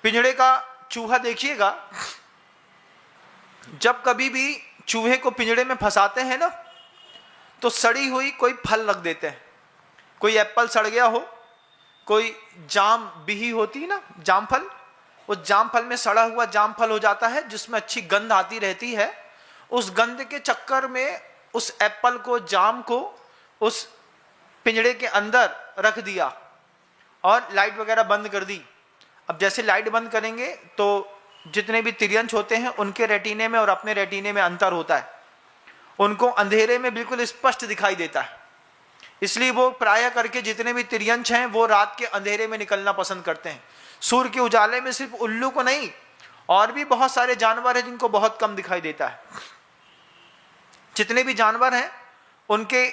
पिंजड़े का चूहा देखिएगा, जब कभी भी चूहे को पिंजड़े में फंसाते हैं ना, तो सड़ी हुई कोई फल रख देते हैं। कोई एप्पल सड़ गया हो, कोई जाम बिही होती है ना, जाम फल, उस जाम फल में सड़ा हुआ जाम फल हो जाता है जिसमें अच्छी गंध आती रहती है। उस गंध के चक्कर में उस एप्पल को, जाम को उस पिंजड़े के अंदर रख दिया और लाइट वगैरह बंद कर दी। अब जैसे लाइट बंद करेंगे तो जितने भी तिर्यंच होते हैं उनके रेटिने में और अपने रेटिने में अंतर होता है, उनको अंधेरे में बिल्कुल स्पष्ट दिखाई देता है। इसलिए वो प्राय करके जितने भी तिर्यंच हैं वो रात के अंधेरे में निकलना पसंद करते हैं। सूर्य के उजाले में सिर्फ उल्लू को नहीं, और भी बहुत सारे जानवर हैं जिनको बहुत कम दिखाई देता है। जितने भी जानवर हैं उनके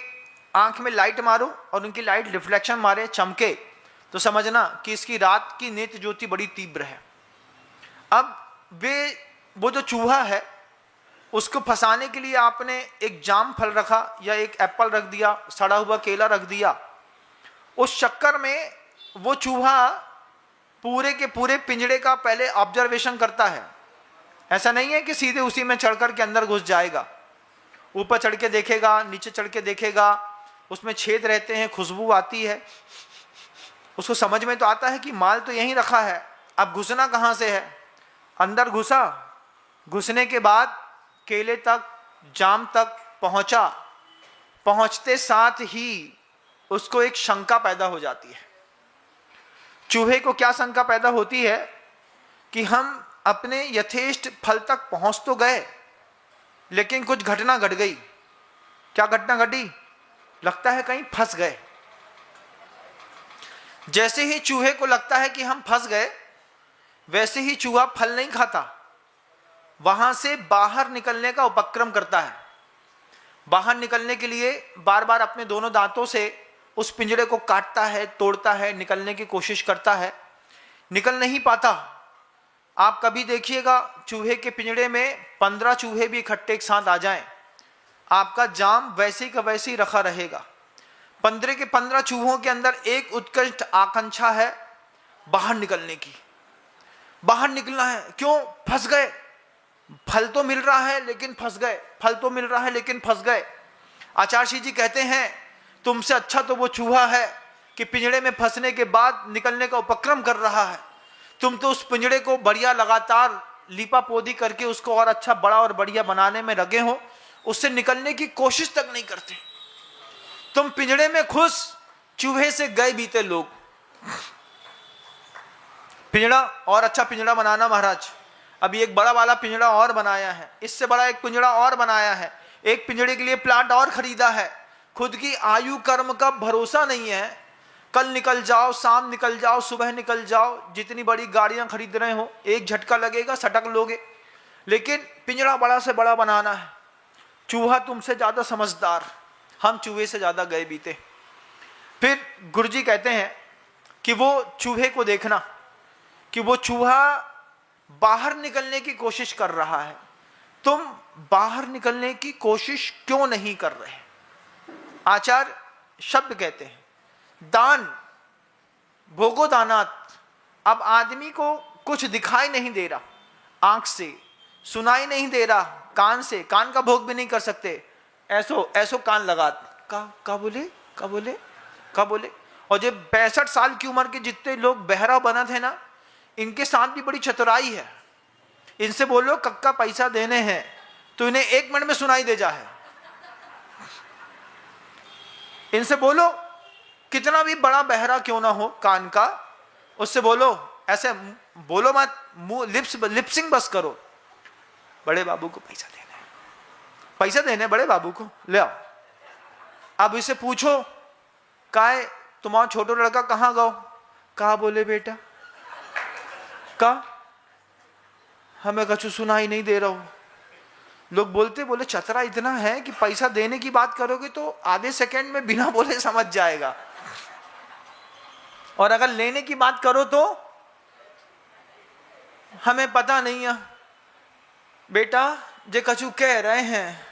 आंख में लाइट मारो और उनकी लाइट रिफ्लेक्शन मारे, चमके, तो समझना कि इसकी रात की नेत्र ज्योति बड़ी तीव्र है। अब वो जो चूहा है उसको फंसाने के लिए आपने एक जाम फल रखा या एक एप्पल रख दिया, सड़ा हुआ केला रख दिया। उस चक्कर में वो चूहा पूरे के पूरे पिंजड़े का पहले ऑब्जर्वेशन करता है। ऐसा नहीं है कि सीधे उसी में चढ़कर के अंदर घुस जाएगा। ऊपर चढ़ के देखेगा, नीचे चढ़ के देखेगा, उसमें छेद रहते हैं, खुशबू आती है, उसको समझ में तो आता है कि माल तो यहीं रखा है, अब घुसना कहाँ से है। अंदर घुसा, घुसने के बाद केले तक, जाम तक पहुंचा। पहुंचते साथ ही उसको एक शंका पैदा हो जाती है। चूहे को क्या शंका पैदा होती है कि हम अपने यथेष्ट फल तक पहुंच तो गए, लेकिन कुछ घटना घट गई। क्या घटना घटी? लगता है कहीं फंस गए। जैसे ही चूहे को लगता है कि हम फंस गए, वैसे ही चूहा फल नहीं खाता, वहां से बाहर निकलने का उपक्रम करता है। बाहर निकलने के लिए बार बार अपने दोनों दांतों से उस पिंजड़े को काटता है, तोड़ता है, निकलने की कोशिश करता है, निकल नहीं पाता। आप कभी देखिएगा चूहे के पिंजड़े में 15 चूहे भी इकट्ठे एक साथ आ जाएं, आपका जाम वैसे का वैसे ही रखा रहेगा। 15 के 15 चूहों के अंदर एक उत्कृष्ट आकांक्षा है बाहर निकलने की। बाहर निकलना है, क्यों? फंस गए। फल तो मिल रहा है लेकिन फंस गए, फल तो मिल रहा है लेकिन फंस गए। आचार्य जी कहते हैं तुमसे अच्छा तो वो चूहा है कि पिंजड़े में फंसने के बाद निकलने का उपक्रम कर रहा है। तुम तो उस पिंजड़े को बढ़िया लगातार लीपा पोदी करके उसको और अच्छा, बड़ा और बढ़िया बनाने में लगे हो, उससे निकलने की कोशिश तक नहीं करते। तुम पिंजड़े में खुश, चूहे से गए बीते लोग। पिंजड़ा और अच्छा पिंजड़ा बनाना महाराज। अभी एक बड़ा वाला पिंजड़ा और बनाया है, इससे बड़ा एक पिंजड़ा और बनाया है, एक पिंजड़े के लिए प्लाट और खरीदा है। खुद की आयु कर्म का भरोसा नहीं है। कल निकल जाओ, शाम निकल जाओ, सुबह निकल जाओ, जितनी बड़ी गाड़ियां खरीद रहे हो, एक झटका लगेगा, सटक लोगे। लेकिन पिंजड़ा बड़ा से बड़ा बनाना है। चूहा तुमसे ज्यादा समझदार, हम चूहे से ज्यादा गए बीते। फिर गुरुजी कहते हैं कि वो चूहे को देखना कि वो चूहा बाहर निकलने की कोशिश कर रहा है, तुम बाहर निकलने की कोशिश क्यों नहीं कर रहे? आचार्य शब्द कहते हैं दान भोगो दानात। अब आदमी को कुछ दिखाई नहीं दे रहा, आंख से सुनाई नहीं दे रहा, कान से, कान का भोग भी नहीं कर सकते, ऐसो ऐसो कान लगा का बोले। और जो 65 साल की उम्र के जितने लोग बहरा बना थे ना, इनके साथ भी बड़ी चतुराई है। इनसे बोलो कक्का पैसा देने हैं तो इन्हें 1 मिनट में सुनाई दे जाए। इनसे बोलो कितना भी बड़ा बहरा क्यों ना हो कान का, उससे बोलो, ऐसे बोलो मत, मुंह लिपसिंग बस करो। बड़े बाबू को पैसा देने बड़े बाबू को ले आओ। अब इसे पूछो काय तुम्हारा छोटा लड़का कहाँ गो? कहा बोले बेटा का हमें कछु सुनाई नहीं दे रहा हूं। लोग बोले चतरा इतना है कि पैसा देने की बात करोगे तो आधे सेकंड में बिना बोले समझ जाएगा, और अगर लेने की बात करो तो हमें पता नहीं है। बेटा जे कछु कह रहे हैं,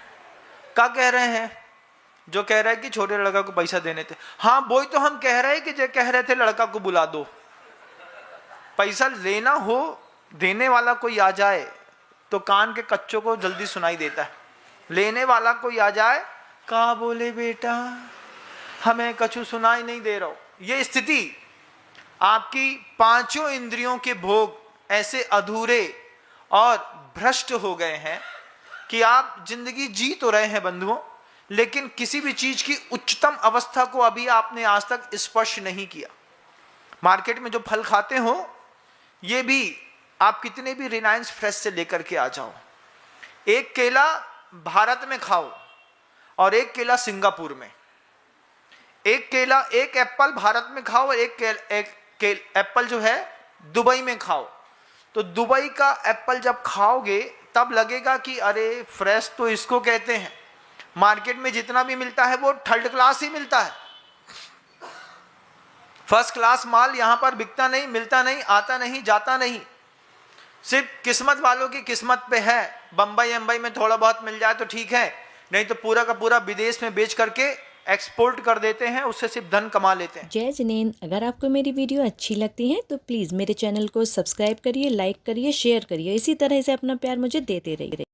क्या कह रहे हैं? जो कह रहे हैं कि छोटे लड़का को पैसा देने थे। हाँ वही तो हम कह रहे हैं कि जो कह रहे थे लड़का को बुला दो। पैसा लेना हो, देने वाला कोई आ जाए तो कान के कच्चों को जल्दी सुनाई देता है, लेने वाला कोई आ जाए, कहा बोले बेटा हमें कछु सुनाई नहीं दे रहा हो। ये स्थिति आपकी पांचों इंद्रियों के भोग ऐसे अधूरे और भ्रष्ट हो गए हैं कि आप जिंदगी जी तो रहे हैं बंधुओं, लेकिन किसी भी चीज की उच्चतम अवस्था को अभी आपने आज तक स्पर्श नहीं किया। मार्केट में जो फल खाते हो, ये भी आप कितने भी रिलायंस फ्रेश से लेकर के आ जाओ, एक केला भारत में खाओ और एक केला सिंगापुर में, एक केला, एक एप्पल भारत में खाओ और एक एप्पल जो है दुबई में खाओ, तो दुबई का एप्पल जब खाओगे तब लगेगा कि अरे फ्रेश तो इसको कहते हैं, मार्केट में जितना भी मिलता है वो थर्ड क्लास ही मिलता है, फर्स्ट क्लास माल यहां पर बिकता नहीं, मिलता नहीं, आता नहीं, जाता नहीं। सिर्फ किस्मत वालों की किस्मत पे है, बंबई में थोड़ा बहुत मिल जाए तो ठीक है, नहीं तो पूरा का पूरा विदेश में बेच करके एक्सपोर्ट कर देते हैं, उससे सिर्फ धन कमा लेते हैं। जय जिनेंद्र, अगर आपको मेरी वीडियो अच्छी लगती है तो प्लीज़ मेरे चैनल को सब्सक्राइब करिए, लाइक करिए, शेयर करिए, इसी तरह से अपना प्यार मुझे देते रहिए।